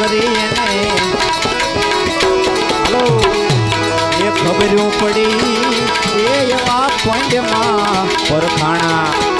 કરીને હાલો એ ખબર પડી એ એવા પંડમાં પરખાણા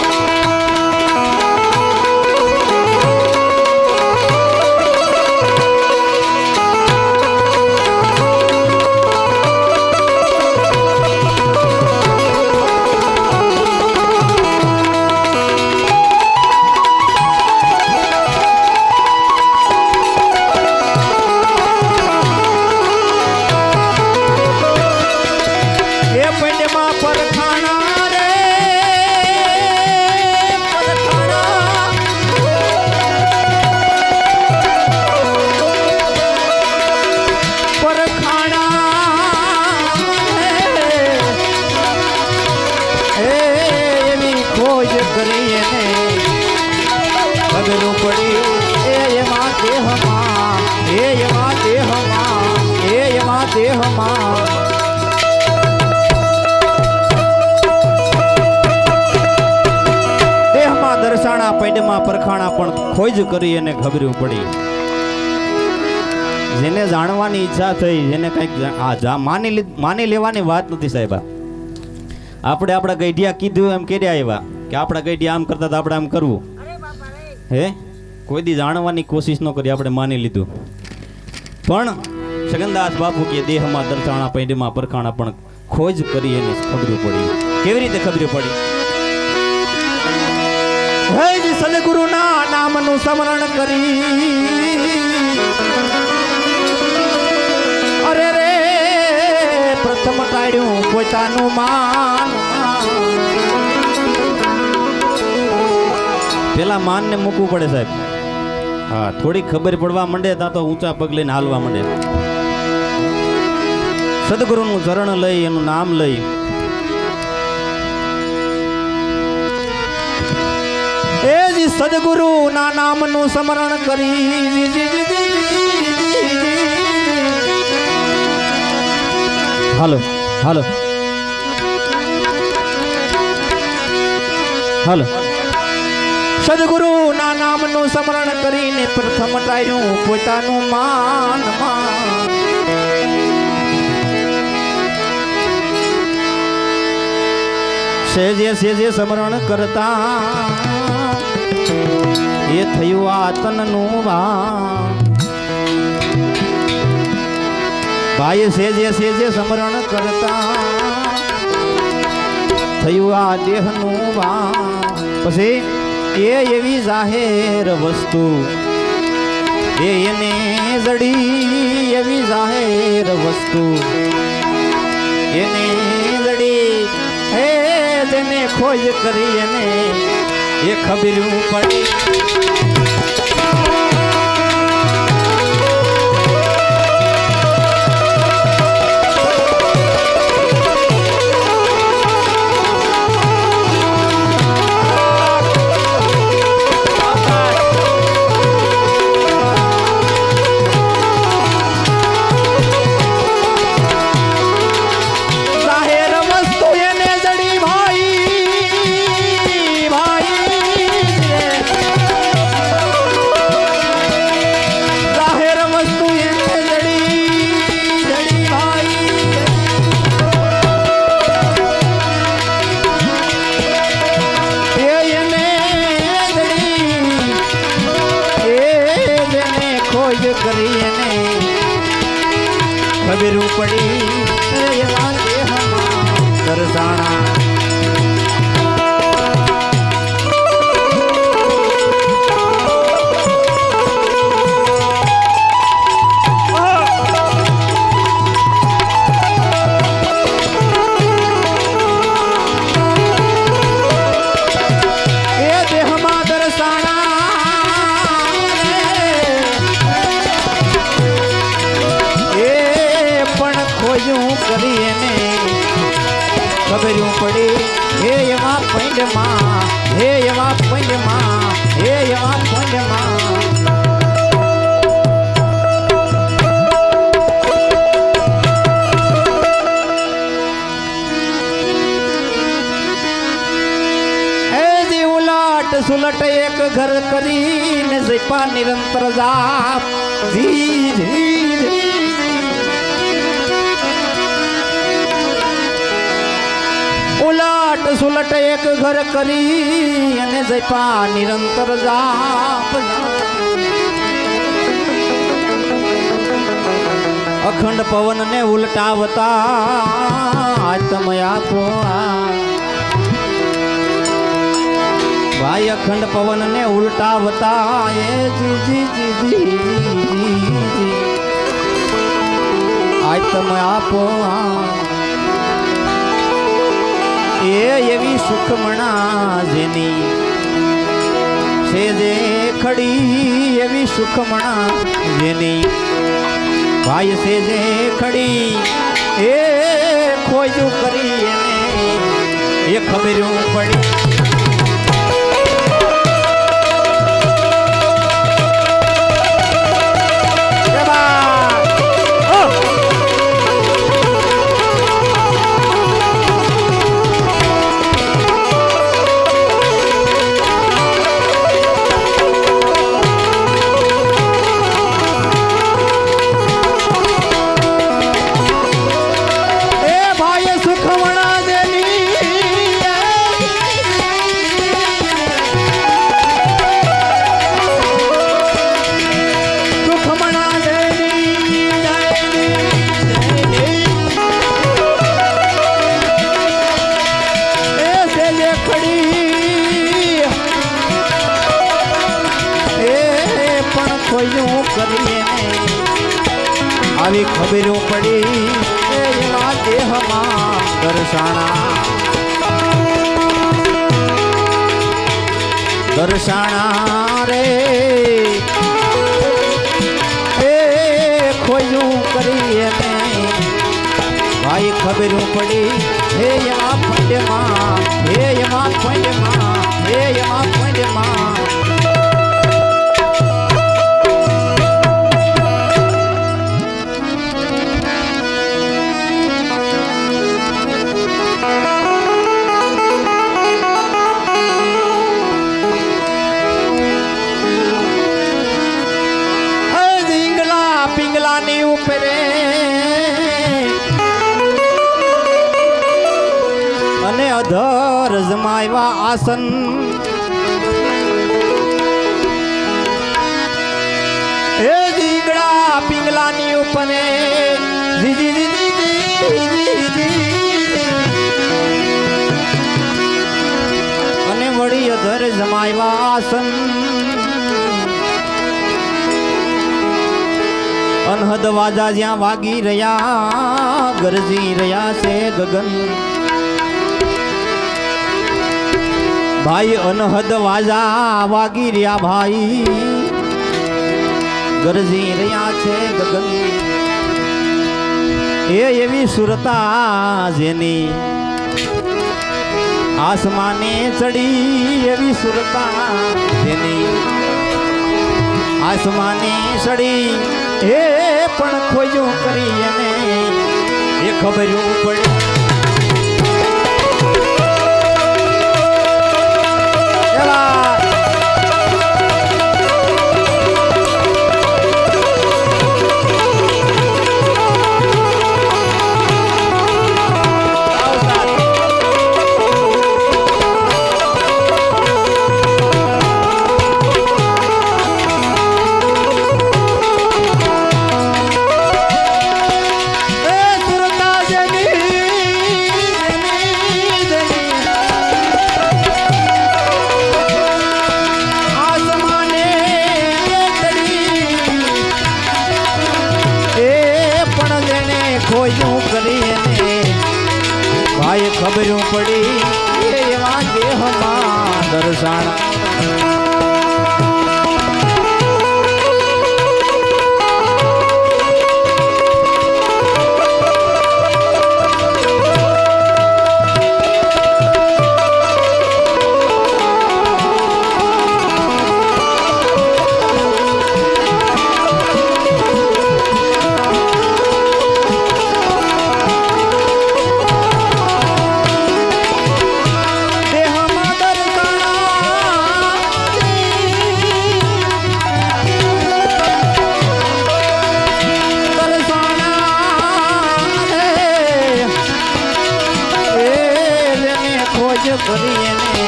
દર્શાણા પૈડમાં પરખાણા પણ ખોજ કરી અને ખબર્યું પડી જેને જાણવાની ઈચ્છા થઈ જેને કંઈક માની લેવાની વાત નથી સાહેબ આપણે આપણા ગઈઢિયા કીધું એમ કર્યા એવા કે આપણા ગઈઢિયા આમ કરતા આપણે આમ કરવું હે કોઈ દી જાણવાની કોશિશ ન કરી આપણે માની લીધું પણ સગનદાસ બાપુ કે દેહમાં દર્શાણા પૈડમાં પરખાણા પણ ખોજ કરી એને ખબર્યું પડી કેવી રીતે ખબર્યું પડી હે સદગુરુના નામનું સ્મરણ કરી અરે રે પ્રથમ કાઢ્યું પોતાનું માન પેલા માનને મૂકવું પડે સાહેબ હા થોડી ખબર પડવા માંડે ત્યાં તો ઊંચા પગ લઈને હાલવા માંડે સદગુરુનું ચરણ લઈ એનું નામ લઈ એ જી સદગુરુ ના નામનું સ્મરણ કરી હાલો હાલો હાલો સદગુરુ ના નામનું સ્મરણ કરીને પ્રથમ ટાળ્યું પોતાનું માન સેજે સેજે સ્મરણ કરતા એ થયું આ તનનું ભાઈ સેજે સેજે સ્મરણ કરતા થયું આ દેહનું પછી એ એવી જાહેર વસ્તુ એને જડી એવી જાહેર વસ્તુ એને જડી હે તેને ખોજ કરી એને એ ખબર્યું પડી કરી એને ખબરું પડી એવા દેહમાં દર્શાણા કરી એને ખબરું પડી હે એવા પંડમાં હે એવા પંડમાં હે એવા પંડમાં હે જી ઉલટ સુલટ એક ઘર કરીને જપા નિરંતર જાપ જી જી ઉલટ સુલટ એક ઘર કરી અને જપા નિરંતર જાપ અખંડ પવન ને ઉલટાવતા આજ તમે આપો ભાઈ અખંડ પવન ને ઉલટાવતા એ જી જી જી જી આજ તમે આપો એ એવી સુખમણા જેની છે જે ખડી એવી સુખમણા જેની ભાઈ છે જે ખડી એ ખોજું કરી એને એ ખબરું પડી આવી ખબરો પડી એવા દેહમાં દર્શાણા રે એ ખોયું કરી એને ભાઈ ખબરો પડી હે એમાં પંડમાં હે એમાં પંડમાં હે એમાં પંડમાં અને અધર જમાવ્યા આસન એ દીગડા પિંગલાની ઉપરે અને વળી અધર જમાવ્યા આસન અનહદ વાજા જ્યાં વાગી રહ્યા ગરજી રહ્યા છે ગગન ભાઈ અનહદ વાજા વાગી રહ્યા ભાઈ ગરજી રહ્યા છે ગગન એ એવી સુરતા જેની આસમાને ચડી એવી સુરતા જેની આસમાને ચડી એ પણ ખોજું કરી અને એ ખબરું પડી ભાઈ ખબરું પડી એવા દેહમાં દર્શાણા ખોજ કરીએ ને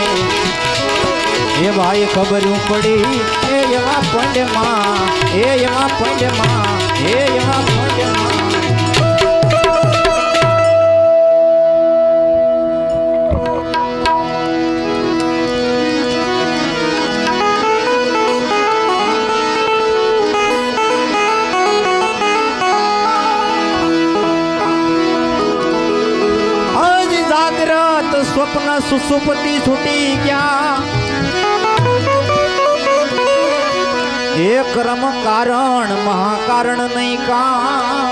એ ભાઈ ખબર પડી એ એવા પંડમાં એ એવા પંડમાં એ એવા પંડમાં સ્વપ્ન સુસુપતિ છૂટી ગયા એ કર્મ કારણ મહાકારણ નહીં કા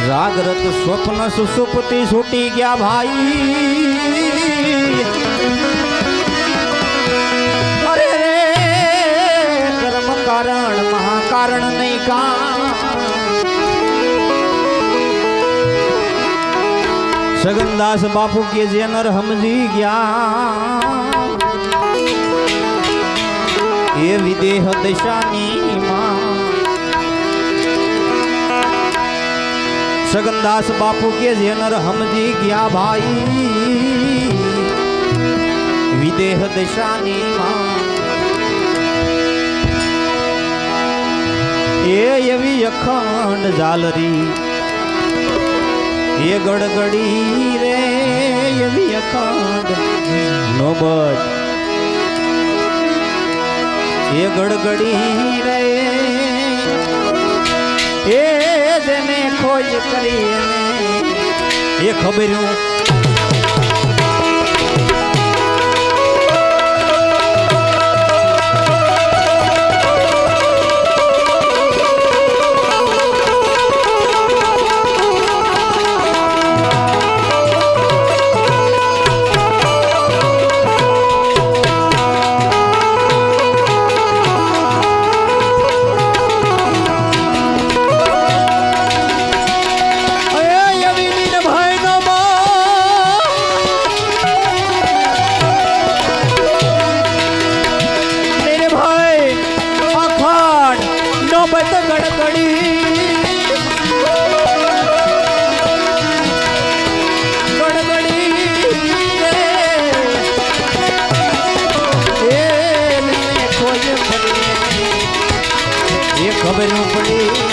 જાગ્રત સ્વપ્ન સુસુપતિ છૂટી ગયા ભાઈ અરે રે કર્મ કારણ મહાકારણ નહીં કા સગનદાસ બાપુ કે જે નર સમજી ગયા એ વિદેહ દશાની માં સગનદાસ બાપુ કે જે નર સમજી ગયા ભાઈ વિદેહ દશાની માં એ એવી અખંડ ઝાલરી એ ગડગડી રે એવી અખંડ નોબત એ ગડગડી રે એ જેને ખોજ કરી એ ખબર્યું ખબર પડી